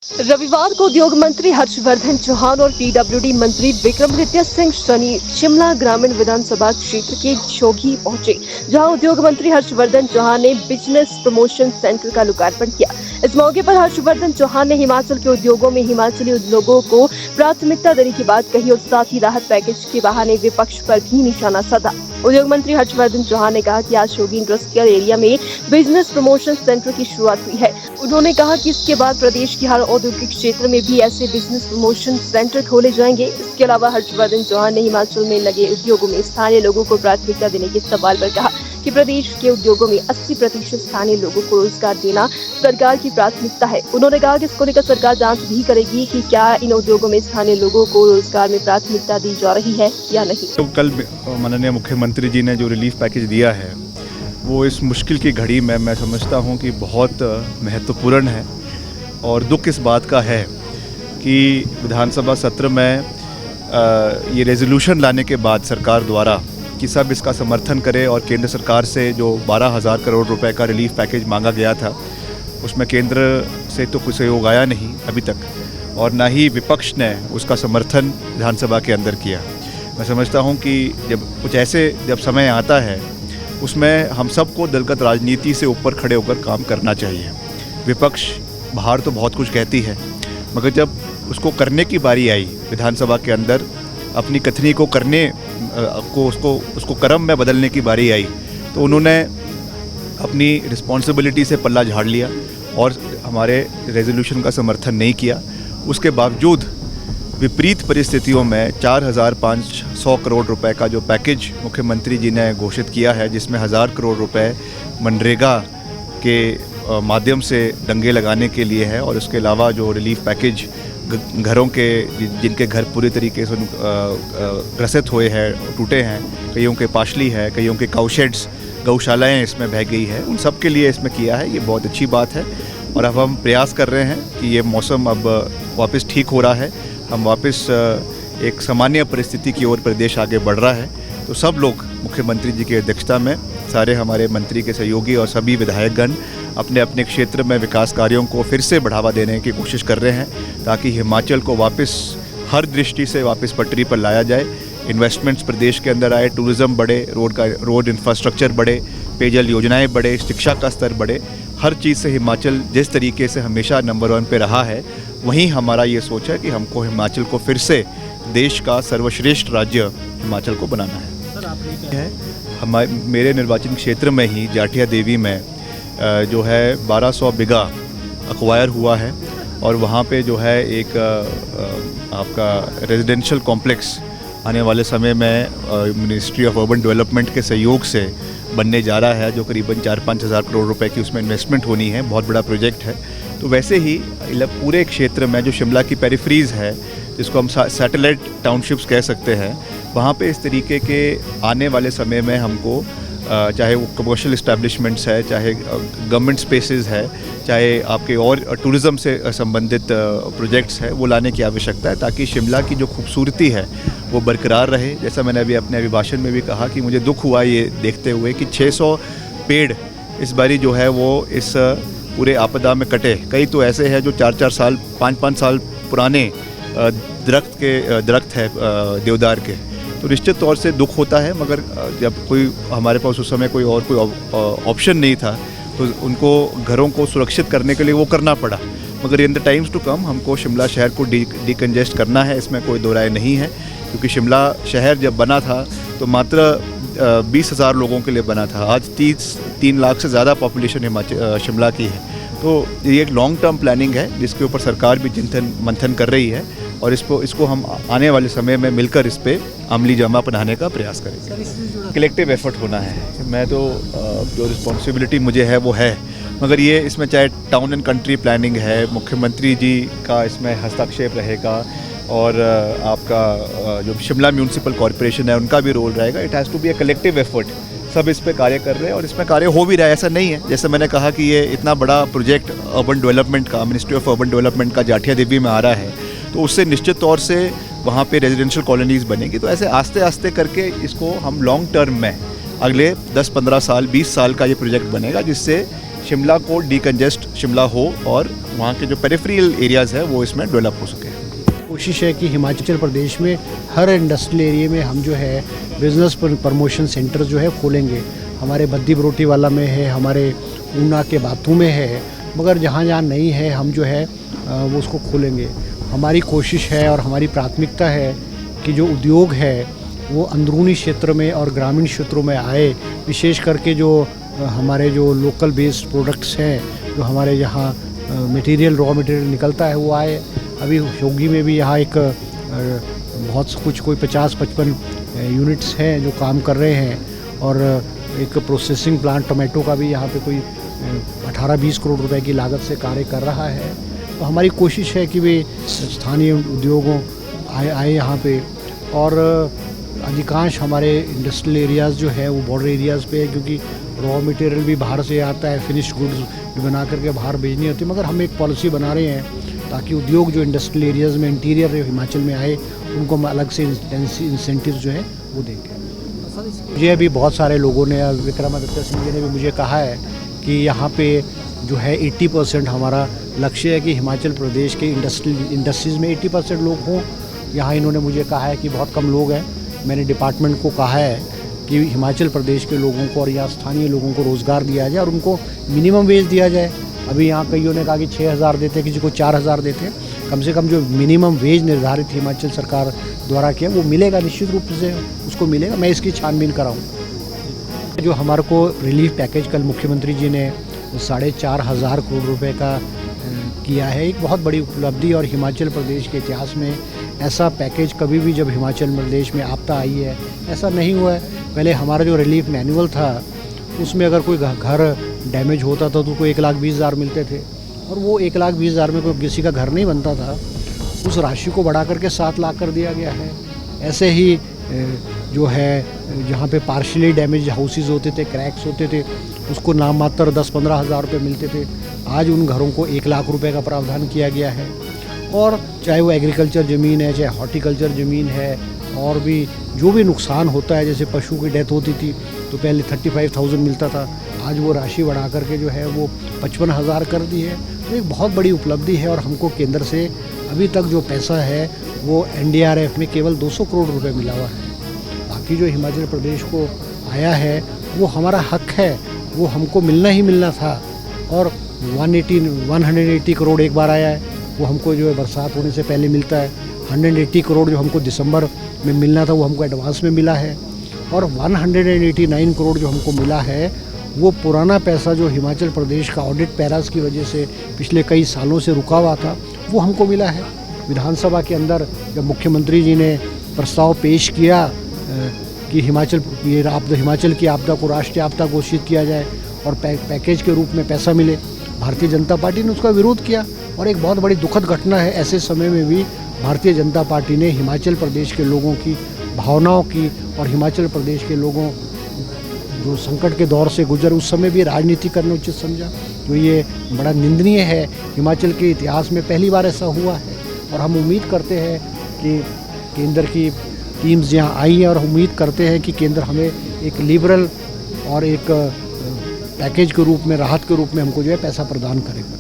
रविवार को उद्योग मंत्री हर्षवर्धन चौहान और पीडब्ल्यूडी मंत्री विक्रमादित्य सिंह सनी शिमला ग्रामीण विधानसभा क्षेत्र के जोगी पहुंचे, जहां उद्योग मंत्री हर्षवर्धन चौहान ने बिजनेस प्रमोशन सेंटर का लोकार्पण किया। इस मौके पर हर्षवर्धन चौहान ने हिमाचल के उद्योगों में हिमाचली उद्योगों को प्राथमिकता देने की बात कही और साथ ही राहत पैकेज के बहाने विपक्ष पर भी निशाना साधा। उद्योग मंत्री हर्षवर्धन चौहान ने कहा कि आज जोगी इंडस्ट्रियल एरिया में बिजनेस प्रमोशन सेंटर की शुरुआत हुई है। उन्होंने कहा कि इसके बाद प्रदेश के हर औद्योगिक क्षेत्र में भी ऐसे बिजनेस प्रमोशन सेंटर खोले जाएंगे। इसके अलावा हर्षवर्धन चौहान ने हिमाचल में लगे उद्योगों में स्थानीय लोगों को प्राथमिकता देने के सवाल पर कहा कि प्रदेश के उद्योगों में 80% स्थानीय लोगों को रोजगार देना सरकार की प्राथमिकता है। उन्होंने कहा कि इसको लेकर सरकार जांच भी करेगी कि क्या इन उद्योगों में स्थानीय लोगों को रोजगार में प्राथमिकता दी जा रही है या नहीं। तो कल माननीय मुख्यमंत्री जी ने जो रिलीफ पैकेज दिया है वो इस मुश्किल की घड़ी में मैं समझता हूँ कि बहुत महत्वपूर्ण है और दुख इस बात का है कि विधानसभा सत्र में ये रेजोल्यूशन लाने के बाद सरकार द्वारा कि सब इसका समर्थन करें और केंद्र सरकार से जो 12,000 करोड़ रुपए का रिलीफ पैकेज मांगा गया था उसमें केंद्र से तो कुछ सहयोग आया नहीं अभी तक और ना ही विपक्ष ने उसका समर्थन विधानसभा के अंदर किया। मैं समझता हूं कि जब समय आता है उसमें हम सबको दलगत राजनीति से ऊपर खड़े होकर काम करना चाहिए। विपक्ष बाहर तो बहुत कुछ कहती है मगर जब उसको करने की बारी आई विधानसभा के अंदर अपनी कथनी को करने को उसको कर्म में बदलने की बारी आई तो उन्होंने अपनी रिस्पॉन्सिबिलिटी से पल्ला झाड़ लिया और हमारे रेजोल्यूशन का समर्थन नहीं किया। उसके बावजूद विपरीत परिस्थितियों में 4,500 करोड़ रुपए का जो पैकेज मुख्यमंत्री जी ने घोषित किया है जिसमें 1,000 करोड़ रुपए मनरेगा के माध्यम से दंगे लगाने के लिए है और उसके अलावा जो रिलीफ पैकेज घरों के जिनके घर पूरी तरीके से ग्रसित हुए हैं, टूटे हैं, कईयों के पाशली है, कईयों के काउशेड्स गौशालाएँ इसमें बह गई है, उन सब के लिए इसमें किया है। ये बहुत अच्छी बात है और अब हम प्रयास कर रहे हैं कि ये मौसम अब वापस ठीक हो रहा है, हम वापस एक सामान्य परिस्थिति की ओर प्रदेश आगे बढ़ रहा है। तो सब लोग मुख्यमंत्री जी की अध्यक्षता में सारे हमारे मंत्री के सहयोगी और सभी विधायकगण अपने अपने क्षेत्र में विकास कार्यों को फिर से बढ़ावा देने की कोशिश कर रहे हैं ताकि हिमाचल को वापस हर दृष्टि से वापस पटरी पर लाया जाए। इन्वेस्टमेंट्स प्रदेश के अंदर आए, टूरिज़्म बढ़े, रोड इंफ्रास्ट्रक्चर बढ़े, पेयजल योजनाएं बढ़े, शिक्षा का स्तर बढ़े। हर चीज़ से हिमाचल जिस तरीके से हमेशा नंबर 1 पे रहा है वहीं हमारा ये सोच है कि हमको हिमाचल को फिर से देश का सर्वश्रेष्ठ राज्य हिमाचल को बनाना है। मेरे निर्वाचन क्षेत्र में ही जाठिया देवी में जो है 1200 बीघा अक्वायर हुआ है और वहाँ पे जो है एक आपका रेजिडेंशियल कॉम्प्लेक्स आने वाले समय में मिनिस्ट्री ऑफ अर्बन डेवलपमेंट के सहयोग से बनने जा रहा है जो करीबन 4-5 हज़ार करोड़ रुपए की उसमें इन्वेस्टमेंट होनी है। बहुत बड़ा प्रोजेक्ट है। तो वैसे ही पूरे क्षेत्र में जो शिमला की पेरिफेरीज है जिसको हम सैटेलाइट टाउनशिप्स कह सकते हैं, वहाँ पे इस तरीके के आने वाले समय में हमको चाहे वो कमर्शियल इस्टेब्लिशमेंट्स है, चाहे गवर्नमेंट स्पेसेस है, चाहे आपके और टूरिज़्म से संबंधित प्रोजेक्ट्स है, वो लाने की आवश्यकता है ताकि शिमला की जो खूबसूरती है वो बरकरार रहे। जैसा मैंने अभी अपने अभिभाषण में भी कहा कि मुझे दुख हुआ ये देखते हुए कि 600 पेड़ इस बारी जो है वो इस पूरे आपदा में कटे। कई तो ऐसे हैं जो 4-4 साल 5-5 साल पुराने दरख्त है देवदार के। तो निश्चित तौर से दुख होता है मगर जब कोई हमारे पास उस समय कोई ऑप्शन नहीं था तो उनको घरों को सुरक्षित करने के लिए वो करना पड़ा। मगर in the times to come हमको शिमला शहर को डिकंजेस्ट करना है, इसमें कोई दो राय नहीं है क्योंकि शिमला शहर जब बना था तो मात्र 20,000 लोगों के लिए बना था। आज 3 लाख से ज़्यादा पॉपुलेशन शिमला की है। तो ये एक लॉन्ग टर्म प्लानिंग है जिसके ऊपर सरकार भी मंथन कर रही है और इसको हम आने वाले समय में मिलकर इस पर अमली जामा बनाने का प्रयास करेंगे। कलेक्टिव एफर्ट होना है। मैं तो जो रिस्पॉन्सिबिलिटी मुझे है वो है मगर ये इसमें चाहे टाउन एंड कंट्री प्लानिंग है, मुख्यमंत्री जी का इसमें हस्तक्षेप रहेगा और आपका जो शिमला म्यूनसिपल कॉरपोरेशन है उनका भी रोल रहेगा। It has to be a collective effort. सब इस पे कार्य कर रहे हैं और इसमें कार्य हो भी रहा है, ऐसा नहीं है। जैसे मैंने कहा कि ये इतना बड़ा प्रोजेक्ट अर्बन डेवलपमेंट का, मिनिस्ट्री ऑफ अर्बन डेवलपमेंट का जाठिया देवी में आ रहा है तो उससे निश्चित तौर से वहाँ पे रेजिडेंशियल कॉलोनीज़ बनेगी। तो ऐसे आस्ते आस्ते करके इसको हम लॉन्ग टर्म में अगले 10-15 साल 20 साल का ये प्रोजेक्ट बनेगा जिससे शिमला को डिकंजेस्ट शिमला हो और वहाँ के जो पेरिफेरल एरियाज़ है वो इसमें डेवलप हो सके। कोशिश है कि हिमाचल प्रदेश में हर इंडस्ट्रियल एरिया में हम जो है बिजनेस प्रमोशन सेंटर जो है खोलेंगे। हमारे बद्दी बरोटी वाला में है, हमारे ऊना के बातू में है, मगर जहाँ जहाँ नहीं है हम जो है वो उसको खोलेंगे। हमारी कोशिश है और हमारी प्राथमिकता है कि जो उद्योग है वो अंदरूनी क्षेत्र में और ग्रामीण क्षेत्रों में आए, विशेष करके जो हमारे जो लोकल बेस्ड प्रोडक्ट्स हैं, जो हमारे यहाँ मटेरियल रॉ मटेरियल निकलता है वो आए। अभी शोगी में भी यहाँ एक बहुत कुछ कोई 50-55 यूनिट्स हैं जो काम कर रहे हैं, और एक प्रोसेसिंग प्लांट टोमेटो का भी यहाँ पे कोई 18-20 करोड़ रुपए की लागत से कार्य कर रहा है। तो हमारी कोशिश है कि वे स्थानीय उद्योगों आए यहाँ पे, और अधिकांश हमारे इंडस्ट्रियल एरियाज़ जो है वो बॉर्डर एरियाज़ पे है, क्योंकि रॉ मटेरियल भी बाहर से आता है, फिनिश्ड गुड्स भी बना करके बाहर भेजनी होती है। मगर हम एक पॉलिसी बना रहे हैं ताकि उद्योग जो इंडस्ट्रियल एरियाज़ में इंटीरियर हिमाचल में आए उनको हम अलग से इंसेंटिव जो है वो देंगे। मुझे अभी बहुत सारे लोगों ने, विक्रमादित्य सिंह जी ने भी मुझे कहा है कि यहाँ पे जो है 80% हमारा लक्ष्य है कि हिमाचल प्रदेश के इंडस्ट्रीज़ में 80% लोग हों। यहाँ इन्होंने मुझे कहा है कि बहुत कम लोग हैं। मैंने डिपार्टमेंट को कहा है कि हिमाचल प्रदेश के लोगों को और यहाँ स्थानीय लोगों को रोज़गार दिया जाए और उनको मिनिमम वेज दिया जाए। अभी यहाँ कईयों ने कहा कि 6,000 देते, किसी को 4,000 देते। कम से कम जो मिनिमम वेज निर्धारित हिमाचल सरकार द्वारा किया वो मिलेगा, निश्चित रूप से उसको मिलेगा। मैं इसकी छानबीन कराऊँ। जो हमारे को रिलीफ पैकेज कल मुख्यमंत्री जी ने 4,500 करोड़ रुपए का किया है, एक बहुत बड़ी उपलब्धि। और हिमाचल प्रदेश के इतिहास में ऐसा पैकेज कभी भी जब हिमाचल प्रदेश में आपदा आई है ऐसा नहीं हुआ है। पहले हमारा जो रिलीफ मैनुअल था उसमें अगर कोई घर डैमेज होता था तो उसको 1,20,000 मिलते थे, और वो 1,20,000 में कोई किसी का घर नहीं बनता था। उस राशि को बढ़ा करके 7 लाख कर दिया गया है। ऐसे ही जो है जहाँ पे पार्शियली डैमेज हाउसेज होते थे, क्रैक्स होते थे, उसको नाम मात्र 10-15 हज़ार रुपये मिलते थे। आज उन घरों को 1 लाख रुपए का प्रावधान किया गया है। और चाहे वो एग्रीकल्चर ज़मीन है, चाहे हॉर्टिकल्चर ज़मीन है, और भी जो भी नुकसान होता है, जैसे पशु की डेथ होती थी तो पहले 35,000 मिलता था, आज वो राशि बढ़ा करके जो है वो 55,000 कर दी है। तो एक बहुत बड़ी उपलब्धि है। और हमको केंद्र से अभी तक जो पैसा है वो NDRF में केवल 200 करोड़ रुपए मिला हुआ है। बाकी जो हिमाचल प्रदेश को आया है वो हमारा हक है, वो हमको मिलना ही मिलना था। और 180 करोड़ एक बार आया है, वो हमको जो है बरसात होने से पहले मिलता है। 180 करोड़ जो हमको दिसंबर में मिलना था वो हमको एडवांस में मिला है। और 189 करोड़ जो हमको मिला है वो पुराना पैसा जो हिमाचल प्रदेश का ऑडिट पैरास की वजह से पिछले कई सालों से रुका हुआ था वो हमको मिला है। विधानसभा के अंदर जब मुख्यमंत्री जी ने प्रस्ताव पेश किया कि हिमाचल की आपदा को राष्ट्रीय आपदा घोषित किया जाए और पैकेज के रूप में पैसा मिले, भारतीय जनता पार्टी ने उसका विरोध किया। और एक बहुत बड़ी दुखद घटना है, ऐसे समय में भी भारतीय जनता पार्टी ने हिमाचल प्रदेश के लोगों की भावनाओं की और हिमाचल प्रदेश के लोगों जो संकट के दौर से गुजर उस समय भी राजनीति करना उचित समझा। तो ये बड़ा निंदनीय है। हिमाचल के इतिहास में पहली बार ऐसा हुआ है। और हम उम्मीद करते हैं कि केंद्र की टीम्स यहाँ आई हैं, और उम्मीद करते हैं कि केंद्र हमें एक लिबरल और एक पैकेज के रूप में, राहत के रूप में हमको जो है पैसा प्रदान करेगा।